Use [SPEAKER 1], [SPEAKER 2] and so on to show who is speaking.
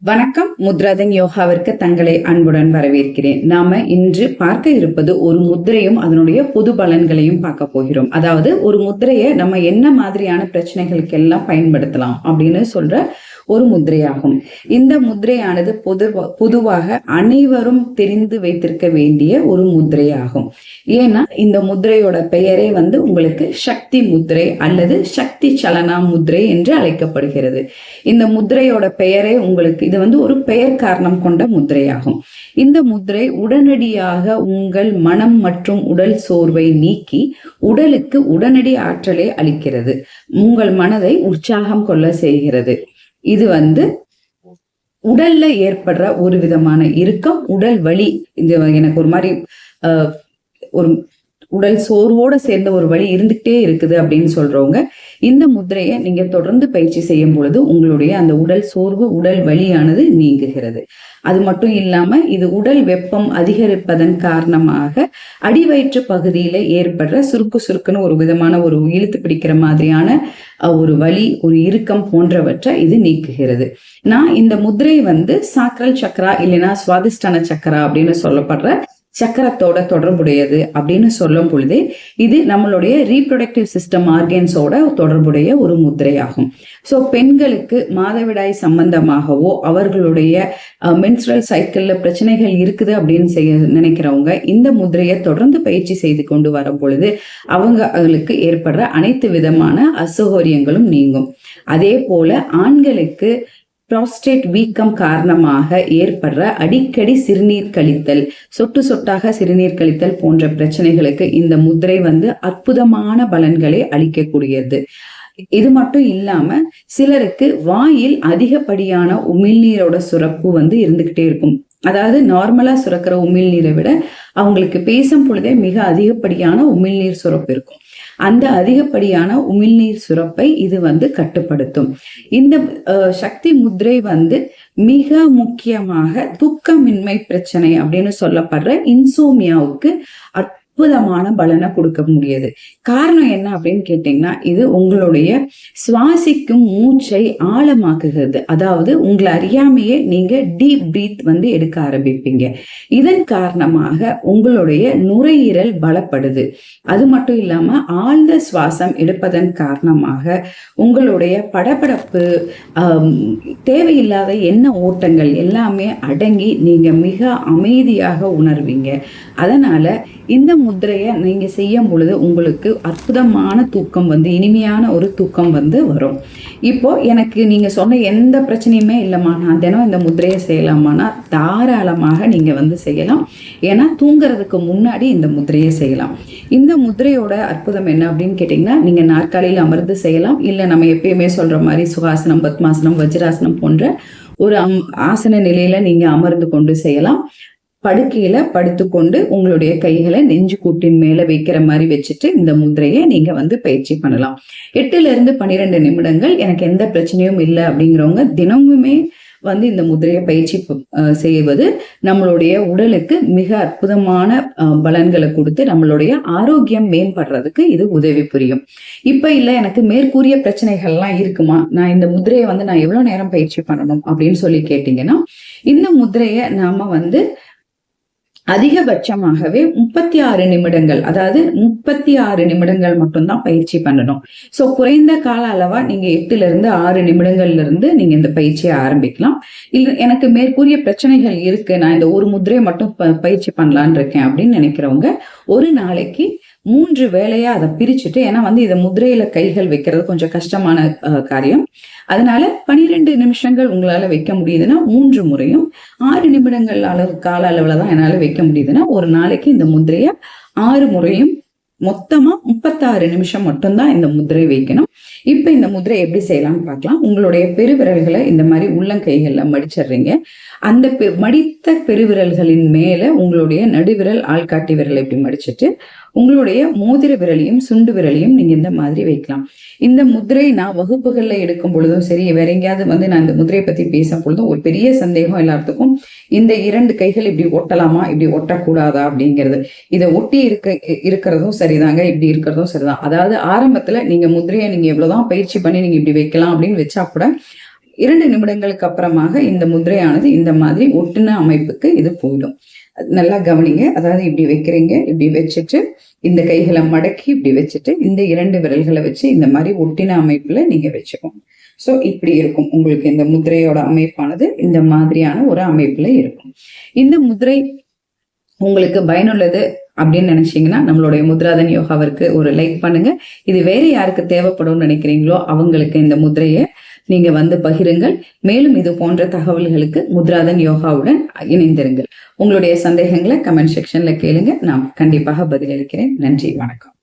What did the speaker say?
[SPEAKER 1] வணக்கம். முத்ராதன் யோகாவிற்கு தங்களை அன்புடன் வரவேற்கிறேன். நாம இன்று பார்க்க இருப்பது ஒரு முத்திரையும் அதனுடைய பொது பலன்களையும் பார்க்க போகிறோம். அதாவது ஒரு முத்திரையை நம்ம என்ன மாதிரியான பிரச்சனைகளுக்கு எல்லாம் பயன்படுத்தலாம் அப்படின்னு சொல்ற ஒரு முத்திரையாகும். இந்த முத்திரையானது பொதுவாக அனைவரும் தெரிந்து வைத்திருக்க வேண்டிய ஒரு முத்திரையாகும். ஏன்னா இந்த முத்திரையோட பெயரே உங்களுக்கு சக்தி முத்திரை அல்லது சக்தி சலனா முத்திரை என்று அழைக்கப்படுகிறது. இந்த முத்திரையோட பெயரே இது ஒரு பெயர் காரணம் கொண்ட முத்திரையாகும். இந்த முத்திரை உடனடியாக உங்கள் மனம் மற்றும் உடல் சோர்வை நீக்கி உடலுக்கு உடனடி ஆற்றலை அளிக்கிறது. உங்கள் மனதை உற்சாகம் கொள்ள செய்கிறது. இது உடல்ல ஏற்படுற ஒரு விதமான இறுக்கம், உடல் வலி, இது எனக்கு ஒரு மாதிரி ஒரு உடல் சோர்வோட சேர்ந்த ஒரு வலி இருந்துகிட்டே இருக்குது அப்படின்னு சொல்றவங்க இந்த முத்திரையை நீங்க தொடர்ந்து பயிற்சி செய்யும் பொழுது உங்களுடைய அந்த உடல் சோர்வு, உடல் வலியானது நீங்குகிறது. அது மட்டும் இல்லாம இது உடல் வெப்பம் அதிகரிப்பதன் காரணமாக அடிவயிற்று பகுதியில ஏற்படுற சுருக்குன்னு ஒரு விதமான ஒரு இழுத்து பிடிக்கிற மாதிரியான ஒரு வலி, ஒரு இறுக்கம் போன்றவற்றை இது நீக்குகிறது. நான் இந்த முத்திரை சாக்ரல் சக்கரா இல்லைன்னா சுவாதிஷ்டான சக்கரா அப்படின்னு சொல்லப்படுற சக்கரத்தோட தொடர்புடையது அப்படின்னு சொல்லும் பொழுது இது நம்மளுடைய ரீப்ரொடக்டிவ் சிஸ்டம் ஆர்கன்ஸோட தொடர்புடைய ஒரு முத்திரையாகும். ஸோ பெண்களுக்கு மாதவிடாய் சம்பந்தமாகவோ அவர்களுடைய மென்ஸ்ட்ரல் சைக்கிள்ல பிரச்சனைகள் இருக்குது அப்படின்னு நினைக்கிறவங்க இந்த முத்திரையை தொடர்ந்து பயிற்சி செய்து கொண்டு வரும் பொழுது அவங்களுக்கு ஏற்படுற அனைத்து விதமான அசௌகரியங்களும் நீங்கும். அதே போல ஆண்களுக்கு புரோஸ்டேட் வீக்கம் காரணமாக ஏற்படுற அடிக்கடி சிறுநீர் கழித்தல், சொட்டு சொட்டாக சிறுநீர் கழித்தல் போன்ற பிரச்சனைகளுக்கு இந்த முத்திரை அற்புதமான பலன்களை அளிக்கக்கூடியது. இது மட்டும் இல்லாம சிலருக்கு வாயில் அதிகப்படியான உமிழ்நீரோட சுரப்பு இருந்துகிட்டே இருக்கும். அதாவது நார்மலா சுரக்கிற உமிழ்நீரை விட அவங்களுக்கு பேசும் பொழுதே மிக அதிகப்படியான உமிழ்நீர் சுரப்பு இருக்கும். அந்த அதிகப்படியான உமிழ்நீர் சுரப்பை இது கட்டுப்படுத்தும். இந்த சக்தி முத்திரை மிக முக்கியமாக தூக்கமின்மை பிரச்சனை அப்படின்னு சொல்லப்படுற இன்சோமியாவுக்கு அற்புதமான பலனை கொடுக்க முடியாது. காரணம் என்ன அப்படின்னு கேட்டீங்கன்னா இது உங்களுடைய சுவாசிக்கும் மூச்சை ஆழமாக்குகிறது. அதாவது உங்களை அறியாமையே நீங்க டீப் பிரீத் எடுக்க ஆரம்பிப்பீங்க. இதன் காரணமாக உங்களுடைய நுரையீரல் பலப்படுது. அது மட்டும் இல்லாம ஆழ்ந்த சுவாசம் எடுப்பதன் காரணமாக உங்களுடைய படபடப்பு, தேவையில்லாத எண்ண ஓட்டங்கள் எல்லாமே அடங்கி நீங்க மிக அமைதியாக உணர்வீங்க. அதனால இந்த முத்திரையை நீங்க செய்யும் பொழுது உங்களுக்கு அற்புதமான தூக்கம் இனிமையான ஒரு தூக்கம் வரும். இப்போ எனக்கு நீங்க சொன்ன எந்த பிரச்சனையுமே இல்லைம்மா, நான் தினம் இந்த முத்திரையை செய்யலாமான்னா தாராளமாக நீங்க செய்யலாம். ஏன்னா தூங்குறதுக்கு முன்னாடி இந்த முத்திரையை செய்யலாம். இந்த முத்திரையோட அற்புதம் என்ன அப்படின்னு கேட்டீங்கன்னா நீங்க நாற்காலியில் அமர்ந்து செய்யலாம். இல்லை நம்ம எப்பயுமே சொல்ற மாதிரி சுகாசனம், பத்மாசனம், வஜ்ராசனம் போன்ற ஒரு ஆசன நிலையில நீங்க அமர்ந்து கொண்டு செய்யலாம். படுக்கையில படுத்துக்கொண்டு உங்களுடைய கைகளை நெஞ்சு கூட்டின் மேல வைக்கிற மாதிரி வச்சுட்டு இந்த முத்திரையை நீங்க பயிற்சி பண்ணலாம். 8-12 நிமிடங்கள் எனக்கு எந்த பிரச்சனையும் இல்லை அப்படிங்கிறவங்க தினமுமே இந்த முத்திரையை பயிற்சி செய்வது நம்மளுடைய உடலுக்கு மிக அற்புதமான பலன்களை கொடுத்து நம்மளுடைய ஆரோக்கியம் மேம்படுறதுக்கு இது உதவி புரியும். இப்ப இல்ல எனக்கு மேற்கூறிய பிரச்சனைகள்லாம் இருக்குமா, நான் இந்த முத்திரையை நான் எவ்வளவு நேரம் பயிற்சி பண்ணணும் அப்படின்னு சொல்லி கேட்டீங்கன்னா இந்த முத்திரையை நாம அதிகபட்சமாகவே 36 நிமிடங்கள், அதாவது 36 நிமிடங்கள் மட்டும்தான் பயிற்சி பண்ணணும். ஸோ குறைந்த கால அளவா நீங்க 8-6 நிமிடங்கள்ல இருந்து நீங்க இந்த பயிற்சியை ஆரம்பிக்கலாம். இல்ல எனக்கு மேற்கூறிய பிரச்சனைகள் இருக்கு, நான் இந்த ஒரு முத்திரையை மட்டும் பயிற்சி பண்ணலான் இருக்கேன் அப்படின்னு நினைக்கிறவங்க ஒரு நாளைக்கு 3 வேளையா அதை பிரிச்சுட்டு, ஏன்னா இதை முத்திரையில கைகள் வைக்கிறது கொஞ்சம் கஷ்டமான காரியம். அதனால 12 நிமிஷங்கள் உங்களால வைக்க முடியுதுன்னா 3 முறையும், 6 நிமிடங்கள் கால அளவுல தான் என்னால வைக்க முடியுதுன்னா ஒரு நாளைக்கு இந்த முத்திரைய 6 முறையும் மொத்தமா 36 நிமிஷம் மட்டும்தான் இந்த முத்திரை வைக்கணும். இப்ப இந்த முத்திரை எப்படி செய்யலாம்னு பார்க்கலாம். உங்களுடைய பெருவிரல்களை இந்த மாதிரி உள்ளங்கைகள்ல மடிச்சிடுறீங்க. அந்த மடித்த பெருவிரல்களின் மேல உங்களுடைய நடுவிரல், ஆள்காட்டி விரலை இப்படி மடிச்சுட்டு உங்களுடைய மோதிர விரலையும் சுண்டு விரலையும் நீங்க இந்த மாதிரி வைக்கலாம். இந்த முத்திரை நான் வகுப்புகள்ல எடுக்கும் பொழுதும் சரி, வேற எங்கேயாவது நான் இந்த முத்திரையை பத்தி பேசும் பொழுதும் ஒரு பெரிய சந்தேகம் எல்லாத்துக்கும், இந்த 2 கைகள் இப்படி ஒட்டலாமா, இப்படி ஒட்டக்கூடாதா அப்படிங்கிறது. இதை ஒட்டி இருக்கிறதும் சரிதாங்க, இப்படி இருக்கிறதும் சரிதான். அதாவது ஆரம்பத்துல நீங்க முத்திரையை நீங்க எவ்வளவுதான் பயிற்சி பண்ணி நீங்க இப்படி வைக்கலாம் அப்படின்னு வச்சா கூட 2 நிமிடங்களுக்கு அப்புறமாக இந்த முதிரையானது இந்த மாதிரி ஒட்டுன அமைப்புக்கு இது போயிடும். நல்லா கவனிங்க. அதாவது இப்படி வைக்கிறீங்க, இப்படி வச்சுட்டு இந்த கைகளை மடக்கி இப்படி வச்சுட்டு இந்த 2 விரல்களை வச்சு இந்த மாதிரி ஒட்டின அமைப்புல நீங்க வச்சுக்கோங்க. சோ இப்படி இருக்கும். உங்களுக்கு இந்த முதிரையோட அமைப்பானது இந்த மாதிரியான ஒரு அமைப்புல இருக்கும். இந்த முதிரை உங்களுக்கு பயனுள்ளது அப்படின்னு நினைச்சீங்கன்னா நம்மளுடைய முத்ராதன் யோகாவிற்கு ஒரு லைக் பண்ணுங்க. இது வேற யாருக்கு தேவைப்படும் நினைக்கிறீங்களோ அவங்களுக்கு இந்த முதிரையை நீங்க பகிருங்கள். மேலும் இது போன்ற தகவல்களுக்கு முத்ராதன் யோகாவுடன் இணைந்திருங்கள். உங்களுடைய சந்தேகங்களை கமெண்ட் செக்ஷன்ல கேளுங்க. நான் கண்டிப்பாக பதிலளிக்கிறேன். நன்றி, வணக்கம்.